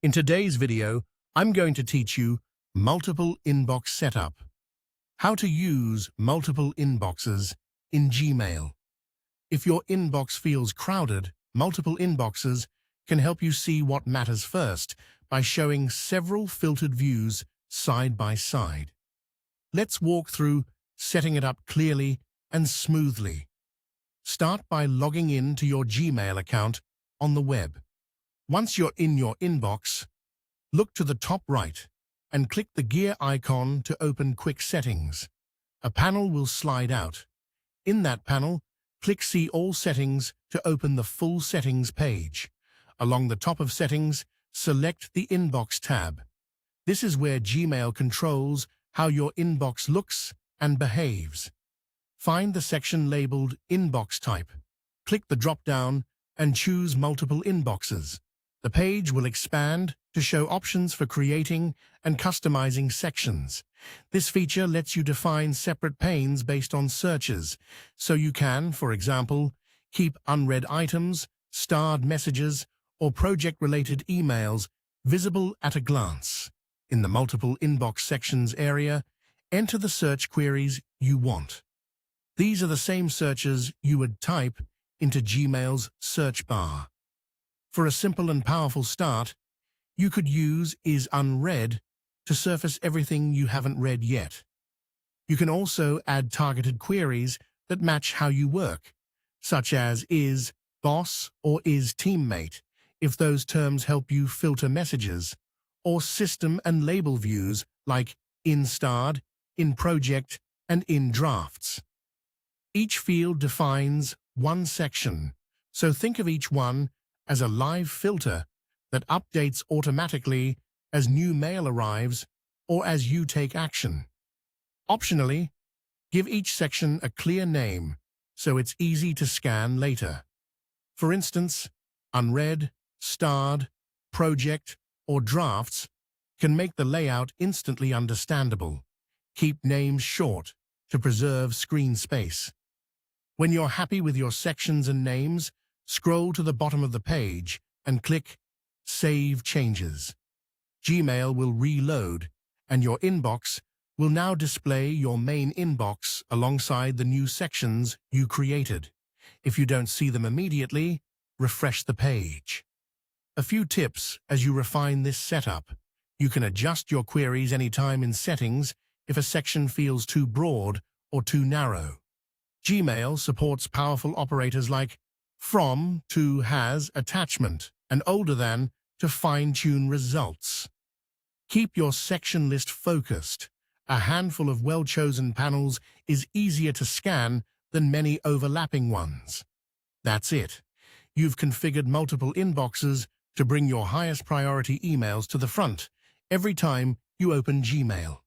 In today's video, I'm going to teach you multiple inbox setup. How to use multiple inboxes in Gmail. If your inbox feels crowded, multiple inboxes can help you see what matters first by showing several filtered views side by side. Let's walk through setting it up clearly and smoothly. Start by logging in to your Gmail account on the web. Once you're in your inbox, look to the top right and click the gear icon to open Quick Settings. A panel will slide out. In that panel, click See All Settings to open the full settings page. Along the top of Settings, select the Inbox tab. This is where Gmail controls how your inbox looks and behaves. Find the section labeled Inbox Type. Click the drop-down and choose Multiple Inboxes. The page will expand to show options for creating and customizing sections. This feature lets you define separate panes based on searches, so you can, for example, keep unread items, starred messages, or project-related emails visible at a glance. In the Multiple Inbox Sections area, enter the search queries you want. These are the same searches you would type into Gmail's search bar. For a simple and powerful start, you could use Is Unread to surface everything you haven't read yet. You can also add targeted queries that match how you work, such as Is Boss or Is Teammate, if those terms help you filter messages, or system and label views like In Starred, In Project, and In Drafts. Each field defines one section, so think of each one as a live filter that updates automatically as new mail arrives or as you take action. Optionally, give each section a clear name so it's easy to scan later. For instance, Unread, Starred, Project, or Drafts can make the layout instantly understandable. Keep names short to preserve screen space. When you're happy with your sections and names, scroll to the bottom of the page and click Save Changes. Gmail will reload, and your inbox will now display your main inbox alongside the new sections you created. If you don't see them immediately, refresh the page. A few tips as you refine this setup. You can adjust your queries anytime in Settings if a section feels too broad or too narrow. Gmail supports powerful operators like from to has attachment and older than to fine-tune results. Keep your section list focused. A handful of well-chosen panels is easier to scan than many overlapping ones. That's it. You've configured multiple inboxes to bring your highest priority emails to the front every time you open Gmail.